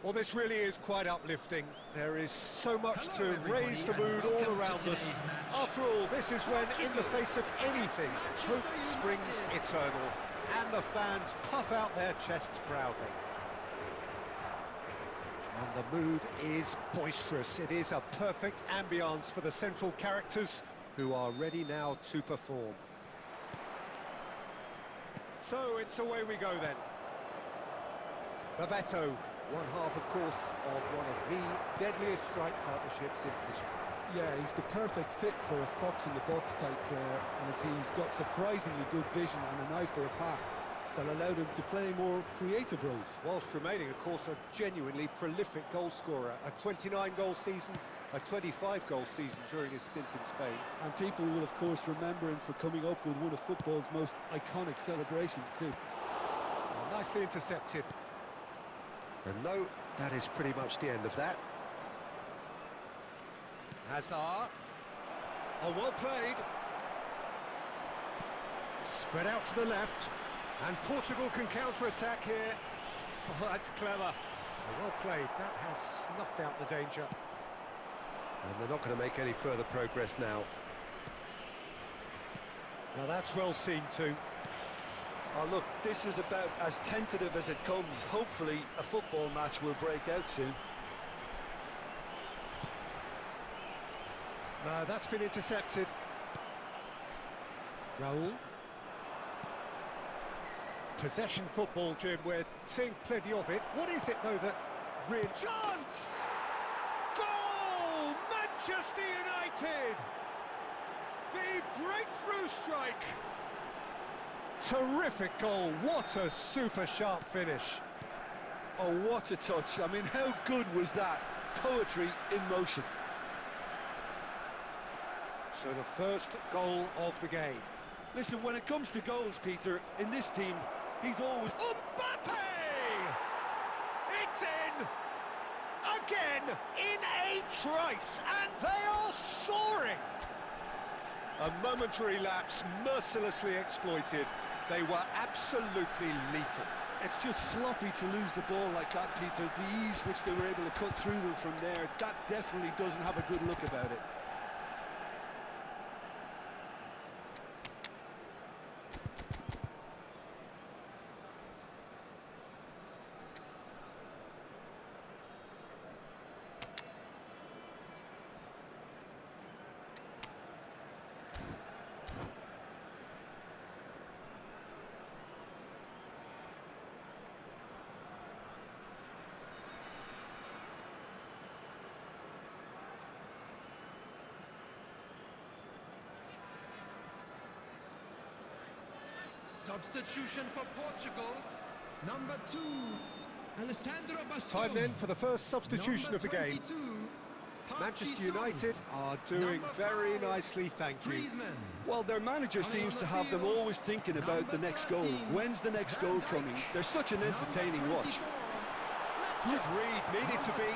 Well, this really is quite uplifting. There is so much to raise the mood all around us. After all, this is when, in the face of anything, hope springs eternal, and the fans puff out their chests proudly. And the mood is boisterous. It is a perfect ambience for the central characters, who are ready now to perform. So it's away we go then. Bebeto, one half, of course, of one of the deadliest strike partnerships in history. Yeah, he's the perfect fit for a fox-in-the-box type player, as he's got surprisingly good vision and an eye for a pass that allowed him to play more creative roles. Whilst remaining, of course, a genuinely prolific goal-scorer. A 29-goal season, a 25-goal season during his stint in Spain. And people will, of course, remember him for coming up with one of football's most iconic celebrations, too. Nicely intercepted. And no, that is pretty much the end of that. Hazard. Oh, well played. Spread out to the left. And Portugal can counter-attack here. Oh, that's clever. Well played. That has snuffed out the danger. And they're not going to make any further progress now. Now that's well seen too. Oh, look, this is about as tentative as it comes. Hopefully, a football match will break out soon. No, that's been intercepted. Raul. Possession football, Jim, we're seeing plenty of it. What is it, though, that really... Chance! Goal! Manchester United! The breakthrough strike! Terrific goal, what a super sharp finish. Oh, what a touch. I mean, how good was that? Poetry in motion. So the first goal of the game. Listen, when it comes to goals, Peter, in this team, he's always... Mbappe! It's in! Again, in a trice, and they are soaring! A momentary lapse, mercilessly exploited. They were absolutely lethal. It's just sloppy to lose the ball like that, Peter. The ease which they were able to cut through them from there, that definitely doesn't have a good look about it. Substitution for Portugal, number 2, Alessandro Bastoni. Time then for the first substitution of the game. Manchester United are doing very nicely, thank you. Well, their manager seems to have them always thinking about the next goal. When's the next goal coming? They're such an entertaining watch. Good read, needed to be.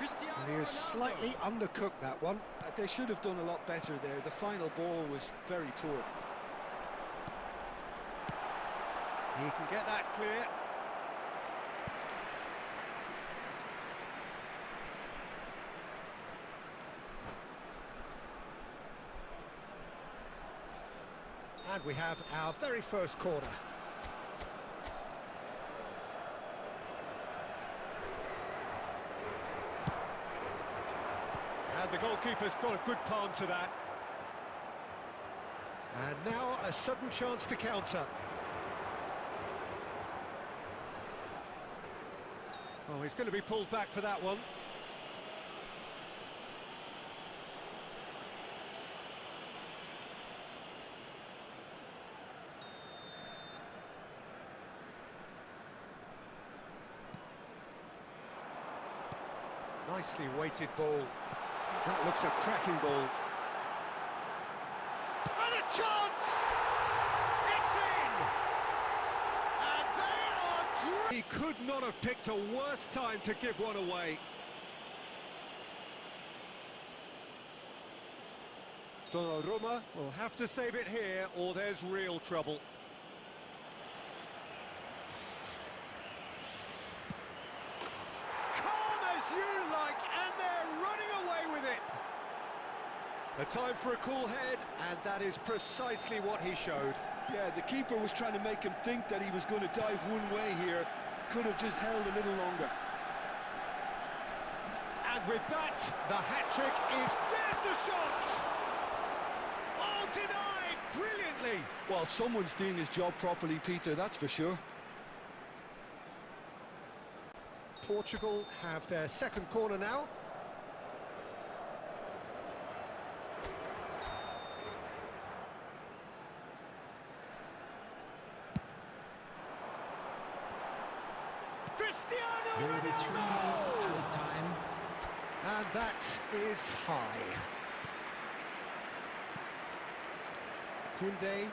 And he has slightly undercooked that one. They should have done a lot better there. The final ball was very poor. He can get that clear. And we have our very first corner. And the goalkeeper's got a good palm to that. And now a sudden chance to counter. Oh, he's going to be pulled back for that one. Nicely weighted ball. That looks a cracking ball. And a chance! It's in! And they are... He could not have picked a worse time to give one away. Donnarumma will have to save it here, or there's real trouble. A time for a cool head, and that is precisely what he showed. Yeah, the keeper was trying to make him think that he was going to dive one way here. Could have just held a little longer. And with that, the hat-trick is... There's the shot! Oh, denied brilliantly! Well, someone's doing his job properly, Peter, that's for sure. Portugal have their second corner now. Cristiano Ronaldo! Time. And that is high. Koundé.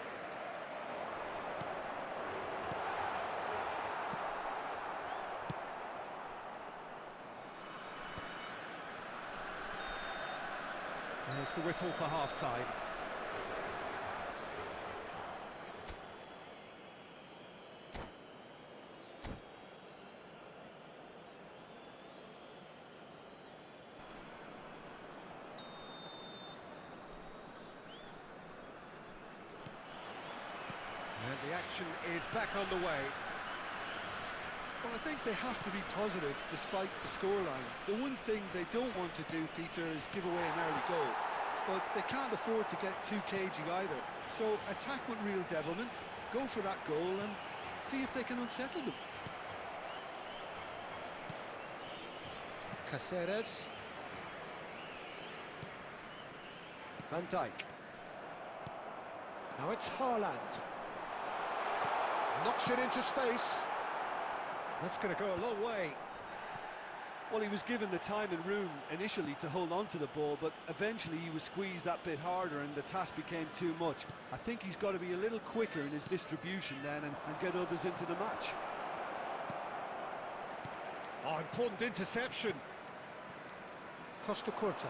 There's the whistle for half-time. And the action is back underway. Well, I think they have to be positive despite the scoreline. The one thing they don't want to do, Peter, is give away an early goal. But they can't afford to get too cagey either. So attack with real devilment, go for that goal and see if they can unsettle them. Caceres. Van Dijk. Now it's Haaland. Knocks it into space. That's going to go a long way. Well, he was given the time and room initially to hold on to the ball, but eventually he was squeezed that bit harder and the task became too much. I think he's got to be a little quicker in his distribution then and get others into the match. Oh, important interception. Costa Curta.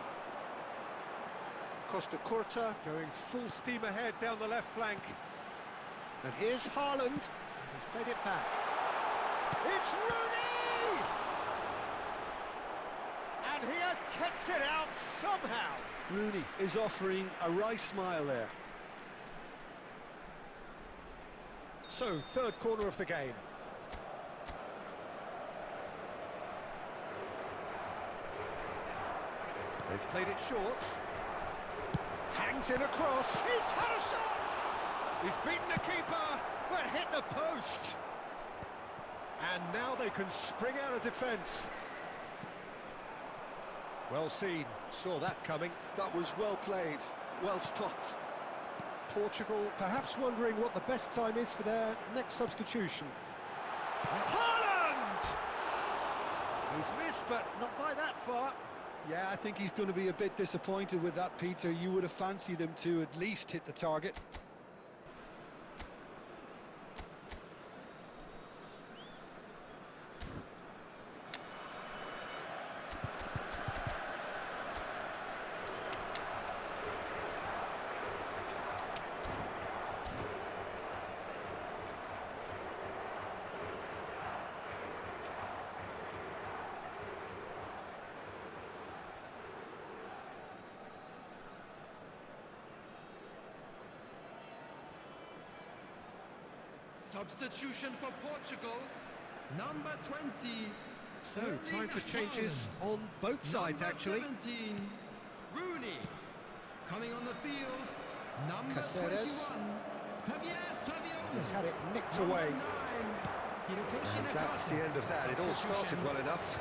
Costa Curta going full steam ahead down the left flank. And here's Haaland. He's played it back. It's Rooney! And he has kept it out somehow. Rooney is offering a wry smile there. So, third corner of the game. They've played it short. Hangs in across. He's had a shot! He's beaten the keeper, but hit the post. And now they can spring out of defence. Well seen, saw that coming. That was well played, well stopped. Portugal perhaps wondering what the best time is for their next substitution. Haaland! He's missed, but not by that far. Yeah, I think he's going to be a bit disappointed with that, Peter. You would have fancied him to at least hit the target. Substitution for Portugal, number 20. So, time for changes on both sides, actually. 17, Rooney. Coming on the field, number Caceres. 21, He's had it nicked away. And that's the end of that. It all started well enough.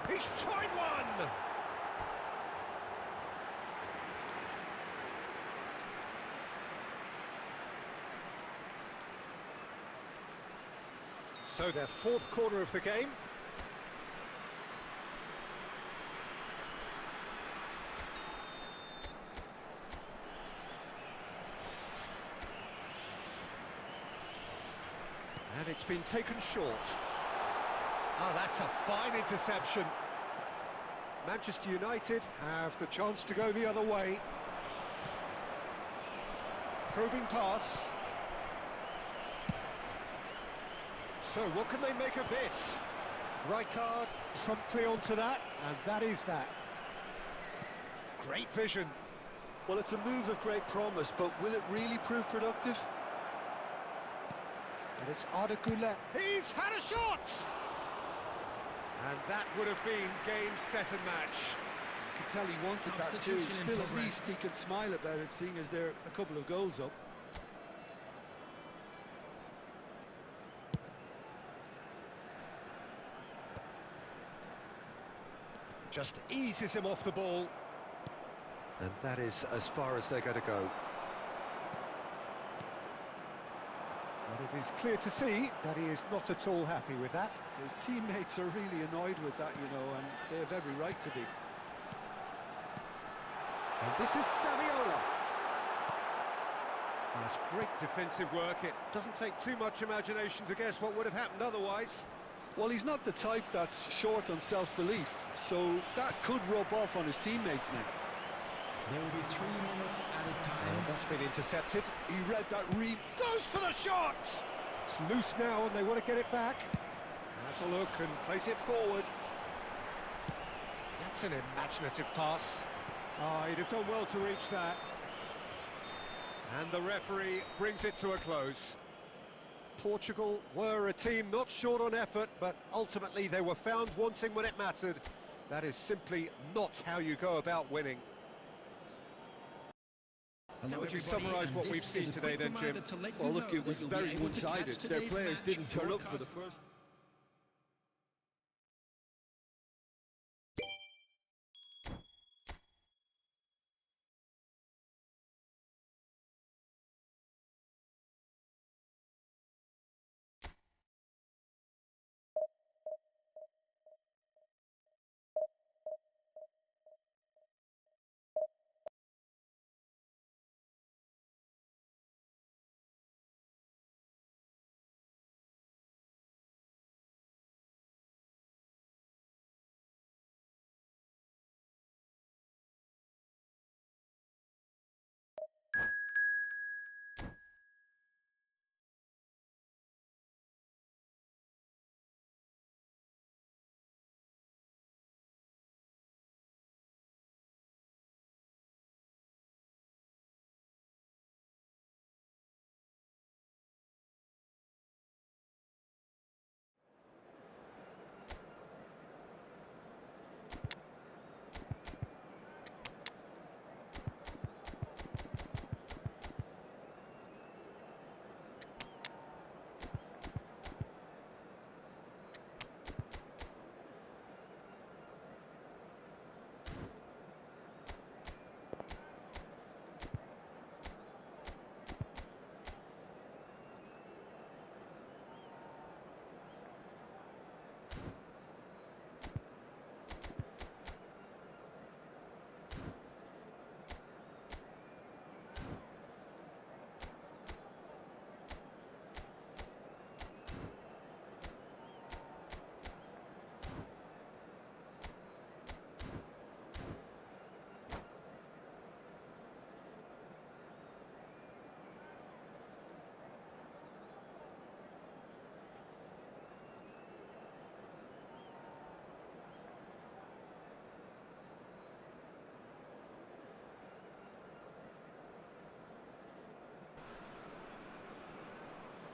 He's tried one! So their fourth corner of the game. And it's been taken short. Oh, that's a fine interception. Manchester United have the chance to go the other way. Probing pass. So what can they make of this? Rijkaard promptly onto that. And that is that. Great vision. Well, it's a move of great promise, but will it really prove productive? And it's Arda Güler. He's had a shot! And that would have been game, set and match. You can tell he wanted that too. Still, at least he can smile about it, seeing as they're a couple of goals up. Just eases him off the ball. And that is as far as they're going to go. But it is clear to see that he is not at all happy with that. His teammates are really annoyed with that, you know, and they have every right to be. And this is Saviola. That's great defensive work. It doesn't take too much imagination to guess what would have happened otherwise. Well, he's not the type that's short on self-belief, so that could rub off on his teammates now. There will be 3 minutes at a time. And that's been intercepted. He read that goes for the shot! It's loose now and they want to get it back. Has a look and place it forward. That's an imaginative pass. Oh, he'd have done well to reach that. And the referee brings it to a close. Portugal were a team not short on effort, but ultimately they were found wanting when it mattered. That is simply not how you go about winning. How would you summarise what we've seen today then, Jim? Well, look, it was very one-sided. Their players didn't turn up for the first...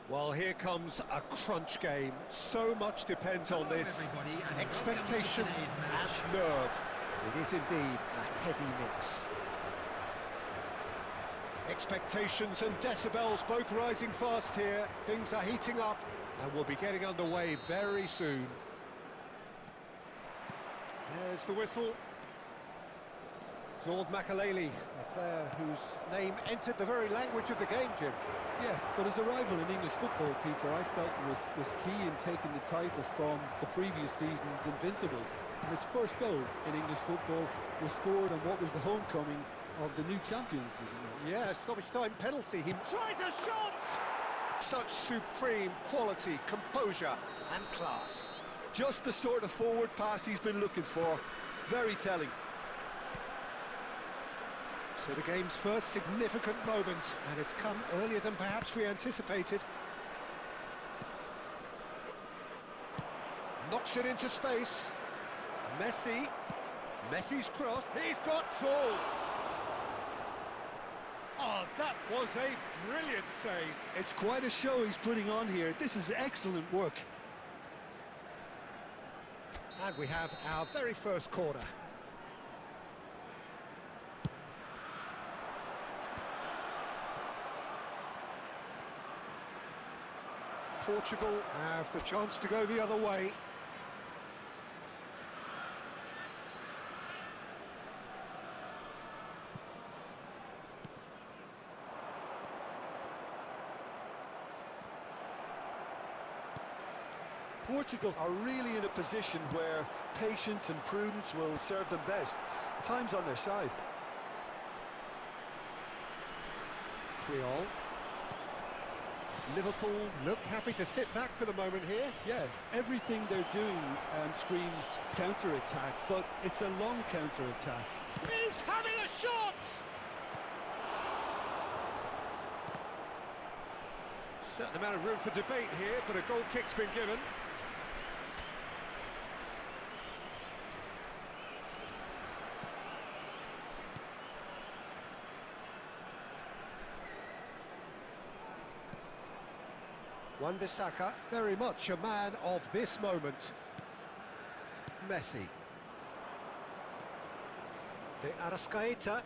Well, here comes a crunch game. So much depends on this. Expectation and nerve. It is indeed a heady mix. Expectations and decibels both rising fast here. Things are heating up and we'll be getting underway very soon. There's the whistle. Claude Makaleli, a player whose name entered the very language of the game, Jim. Yeah, but his arrival in English football, Peter, I felt was key in taking the title from the previous season's Invincibles. And his first goal in English football was scored on what was the homecoming of the new champions, wasn't it? Yeah, stoppage time penalty. He tries a shot! Such supreme quality, composure and class. Just the sort of forward pass he's been looking for. Very telling. So the game's first significant moment, and it's come earlier than perhaps we anticipated. Knocks it into space. Messi's cross, he's got all. Oh, that was a brilliant save. It's quite a show he's putting on here. This is excellent work. And we have our very first corner. Portugal have the chance to go the other way. Portugal are really in a position where patience and prudence will serve them best. Time's on their side. Triol. Liverpool look happy to sit back for the moment here. Yeah, everything they're doing screams counter-attack, but it's a long counter-attack. He's having a shot! Certain amount of room for debate here, but a goal kick's been given. Wan-Bissaka, very much a man of this moment. Messi. De Arrascaeta.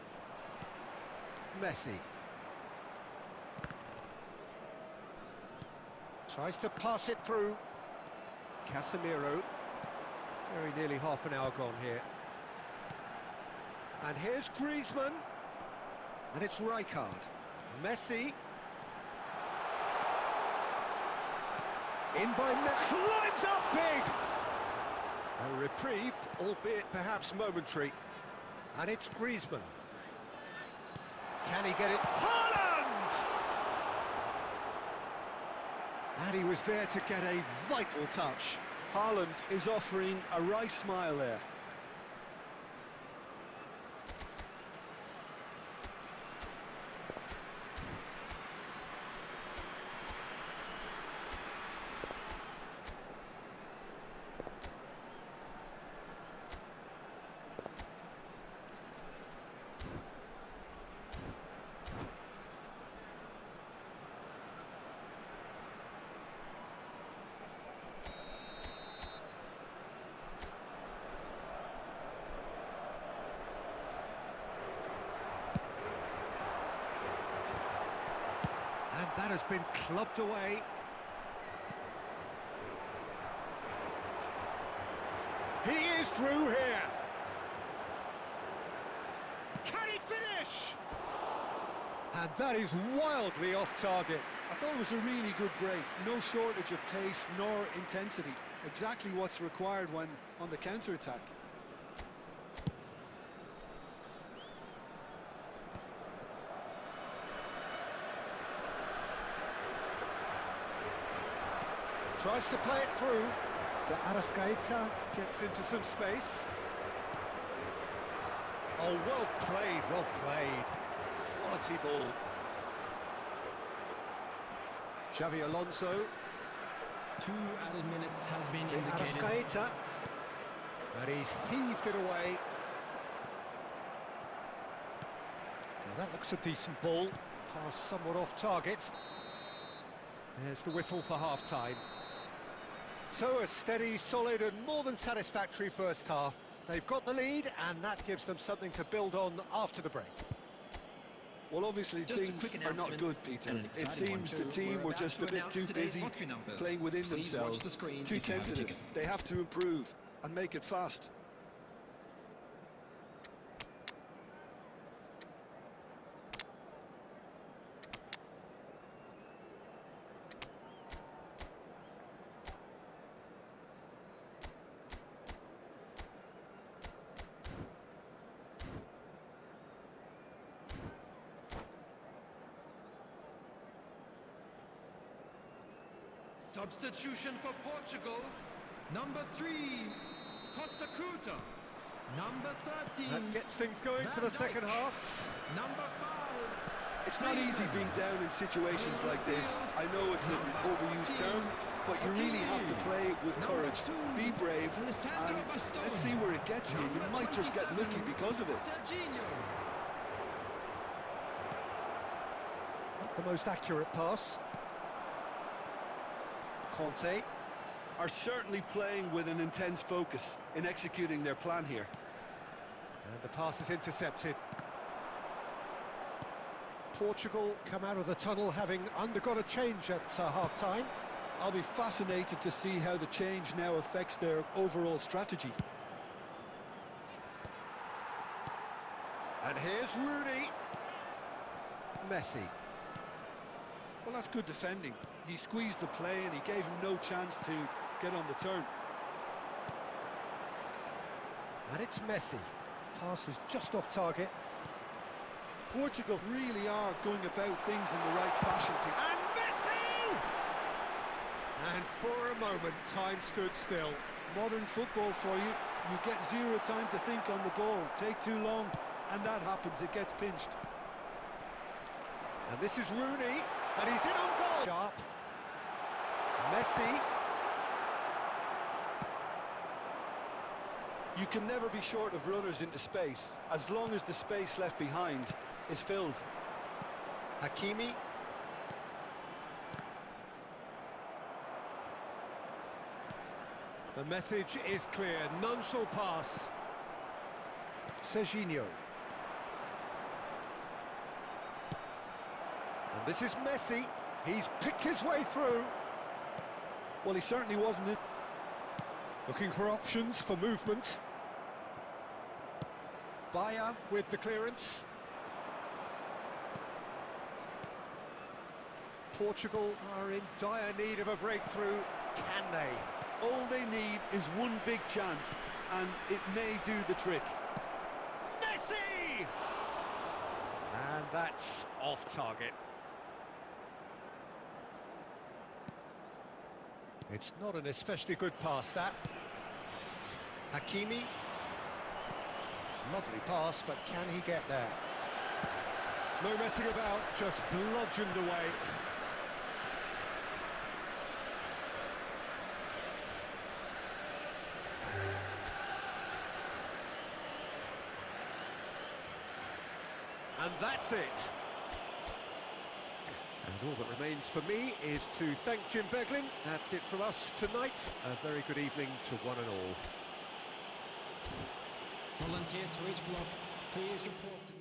Messi. Tries to pass it through. Casemiro. Very nearly half an hour gone here. And here's Griezmann. And it's Rijkaard. Messi. In by Messi, climbs up big! A reprieve, albeit perhaps momentary. And it's Griezmann. Can he get it? Haaland! And he was there to get a vital touch. Haaland is offering a wry smile there. And that has been clubbed away. He is through here. Can he finish? And that is wildly off target. I thought it was a really good break. No shortage of pace nor intensity. Exactly what's required when on the counter-attack. Tries to play it through. De Arrascaeta gets into some space. Oh, well played, well played. Quality ball. Xavi Alonso. 2 added minutes has been De indicated. Arrascaeta. And he's heaved it away. Now that looks a decent ball. Pass somewhat off target. There's the whistle for half-time. So a steady, solid and more than satisfactory first half. They've got the lead and that gives them something to build on after the break. Well, obviously Just a things quick are not announcement good, Peter. and an It exciting seems one the too. team We're were about just to a bit announce too today's busy lottery numbers. playing within Please watch themselves, the screen too if you have a tentative. ticket. They have to improve and make it fast. Substitution for Portugal. Number 3, Costa Curta. Number 13. That gets things going for the second half. Number 5. It's not easy being down in situations like this. I know it's an overused term, but you really have to play with courage. Be brave, and let's see where it gets you. You might just get lucky because of it. Not the most accurate pass. Conte. Are certainly playing with an intense focus in executing their plan here. And the pass is intercepted. Portugal come out of the tunnel having undergone a change at half-time. I'll be fascinated to see how the change now affects their overall strategy. And here's Rooney. Messi. Well, that's good defending. He squeezed the play and he gave him no chance to get on the turn. And it's Messi. Pass is just off target. Portugal really are going about things in the right fashion. And Messi! And for a moment, time stood still. Modern football for you. You get zero time to think on the ball. Take too long, and that happens. It gets pinched. And this is Rooney, and he's in on goal. Sharp. Messi. You can never be short of runners into space, as long as the space left behind is filled. Hakimi. The message is clear, none shall pass. Serginho. And this is Messi. He's picked his way through. Well, he certainly wasn't it. Looking for options for movement. Bayer with the clearance. Portugal are in dire need of a breakthrough. Can they? All they need is one big chance, and it may do the trick. Messi! And that's off target. It's not an especially good pass, that. Hakimi. Lovely pass, but can he get there? No messing about, just bludgeoned away. And that's it. And all that remains for me is to thank Jim Beglin. That's it from us tonight. A very good evening to one and all. Volunteers for each block, please report to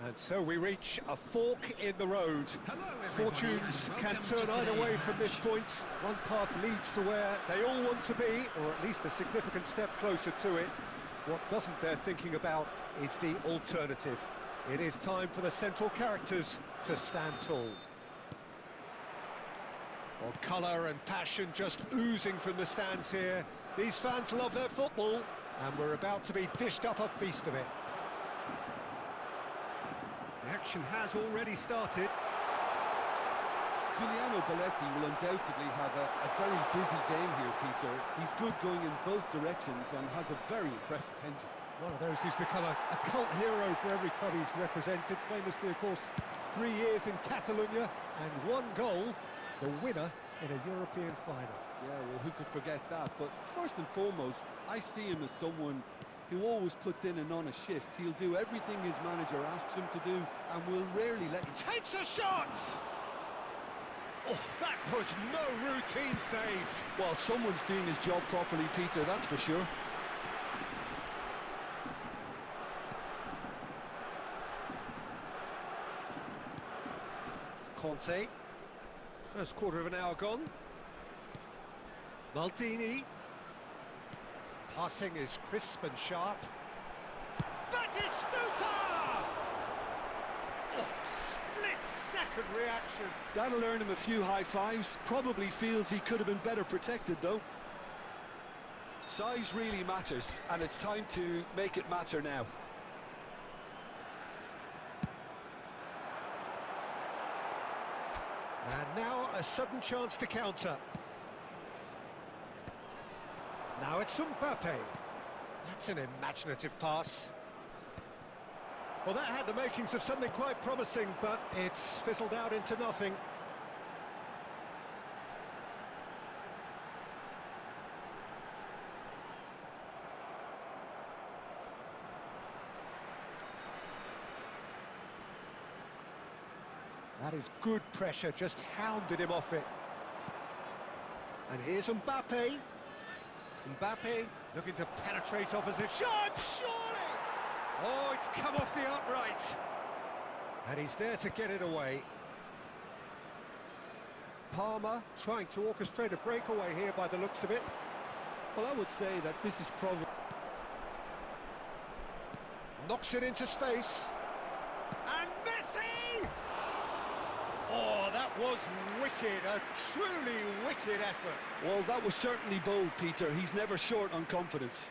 And so we reach a fork in the road. Hello, everybody, Fortunes and can welcome turn to either way today's from this match. point. One path leads to where they all want to be, or at least a significant step closer to it. What doesn't bear thinking about is the alternative. It is time for the central characters to stand tall. Well, colour and passion just oozing from the stands here. These fans love their football, and we're about to be dished up a feast of it. The action has already started. Giuliano Belletti will undoubtedly have a very busy game here, Peter. He's good going in both directions and has a very impressive engine. One of those who's become a cult hero for every club he's represented. Famously, of course, 3 years in Catalonia and 1 goal, the winner in a European final. Yeah, well, who could forget that? But first and foremost, I see him as someone who always puts in an honest shift. He'll do everything his manager asks him to do and will rarely let him... Takes a shot! Oh, that was no routine save. Well, someone's doing his job properly, Peter, that's for sure. Conte. First quarter of an hour gone. Maldini. Passing is crisp and sharp. Batistuta! Oh, split-second reaction. That'll earn him a few high fives. Probably feels he could have been better protected, though. Size really matters, and it's time to make it matter now. And now a sudden chance to counter. Now it's Mbappe. That's an imaginative pass. Well, that had the makings of something quite promising, but it's fizzled out into nothing. That is good pressure, just hounded him off it. And here's Mbappe. Mbappe looking to penetrate opposite. Shot, surely! Oh, it's come off the upright. And he's there to get it away. Palmer trying to orchestrate a breakaway here by the looks of it. Well, I would say that this is probably... Knocks it into space. And Messi! Oh, that was wicked, a truly wicked effort. Well, that was certainly bold, Peter. He's never short on confidence.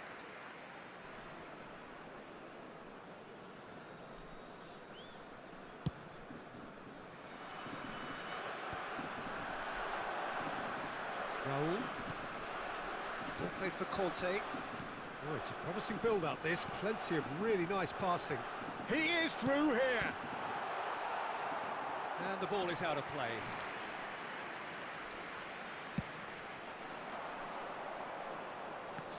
Raul. Ball played for Conte. Oh, it's a promising build-up, this. Plenty of really nice passing. He is through here! And the ball is out of play.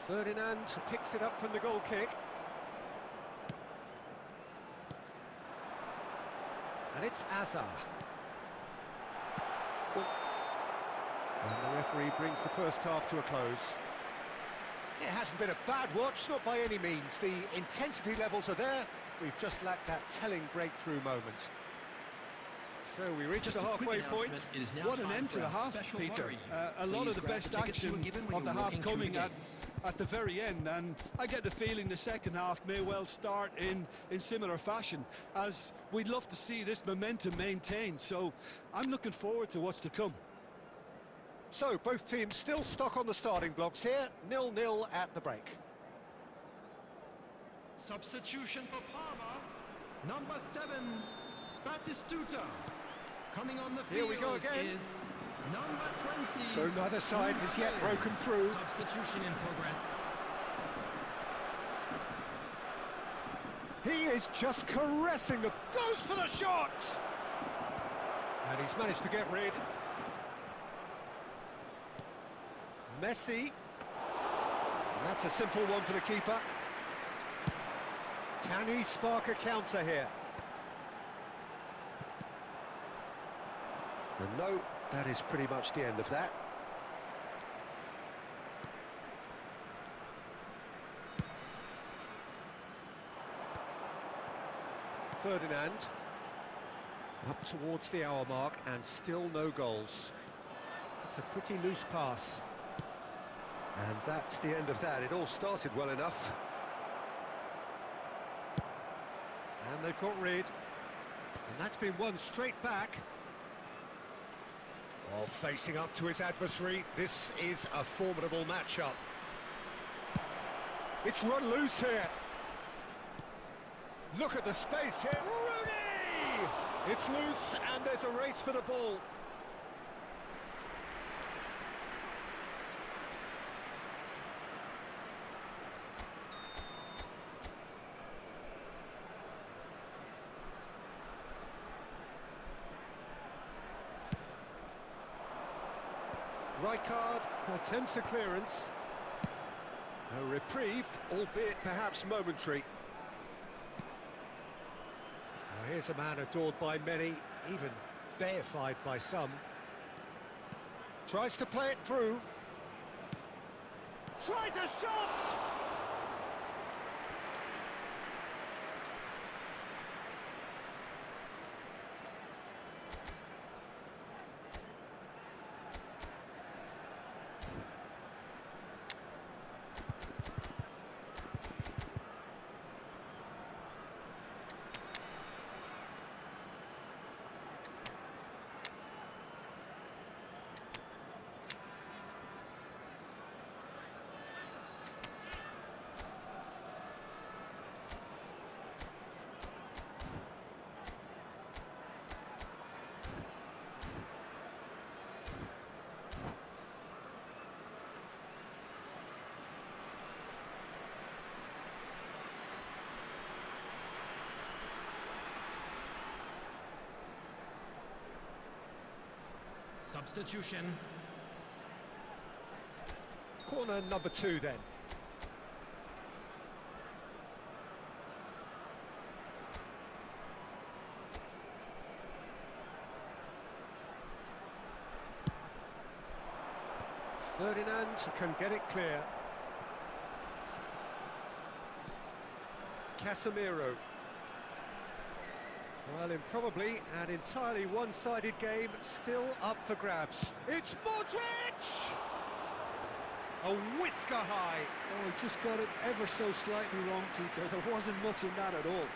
Ferdinand picks it up from the goal kick. And it's Azar. And the referee brings the first half to a close. It hasn't been a bad watch, not by any means. The intensity levels are there. We've just lacked that telling breakthrough moment. So we reach the halfway point. What an end to the half, Peter. A lot of the best action of the half coming at the very end, and I get the feeling the second half may well start in similar fashion, as we'd love to see this momentum maintained. So I'm looking forward to what's to come. So both teams still stuck on the starting blocks here, 0-0 at the break. Substitution for Palmer. Number 7, Batistuta. Coming on the field. Here we go again. Is number 20. So neither side has yet broken through. Substitution in progress. He is just caressing the... Goes for the shot! And he's managed to get rid. Messi. And that's a simple one for the keeper. Can he spark a counter here? And no, that is pretty much the end of that. Ferdinand. Up towards the hour mark and still no goals. It's a pretty loose pass. And that's the end of that. It all started well enough. And they've got rid. And that's been won straight back. Oh, facing up to his adversary. This is a formidable matchup. It's run loose here. Look at the space here. Rooney! It's loose and there's a race for the ball. Rijkaard attempts a clearance. A reprieve, albeit perhaps momentary. Well, here's a man adored by many, even deified by some. Tries to play it through. Tries a shot! Substitution. Corner number 2 then. Ferdinand can get it clear. Casemiro. Well, in probably an entirely one-sided game, still up for grabs. It's Modric! A whisker high. Oh, he just got it ever so slightly wrong, Peter. There wasn't much in that at all.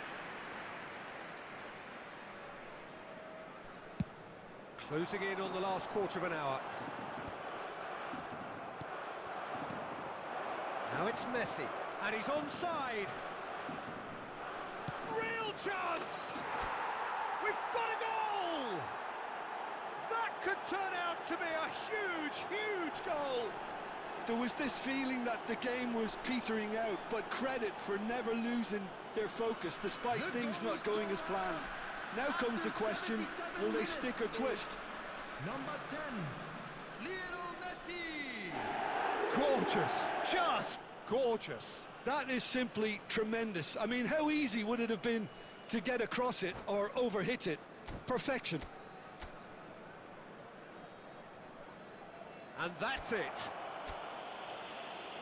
Closing in on the last quarter of an hour. Now it's Messi, and he's onside. Real chance! We've got a goal! That could turn out to be a huge, huge goal! There was this feeling that the game was petering out, but credit for never losing their focus despite things not going as planned. Now comes the question, will they stick or twist? Number 10, Lionel Messi. Gorgeous, just gorgeous. That is simply tremendous. I mean, how easy would it have been to get across it or overhit it? Perfection. And that's it.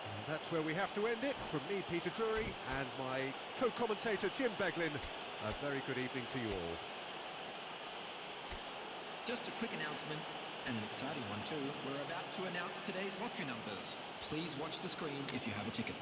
And that's where we have to end it. From me, Peter Drury, and my co-commentator, Jim Beglin, a very good evening to you all. Just a quick announcement, and an exciting one too. We're about to announce today's lottery numbers. Please watch the screen if you have a ticket.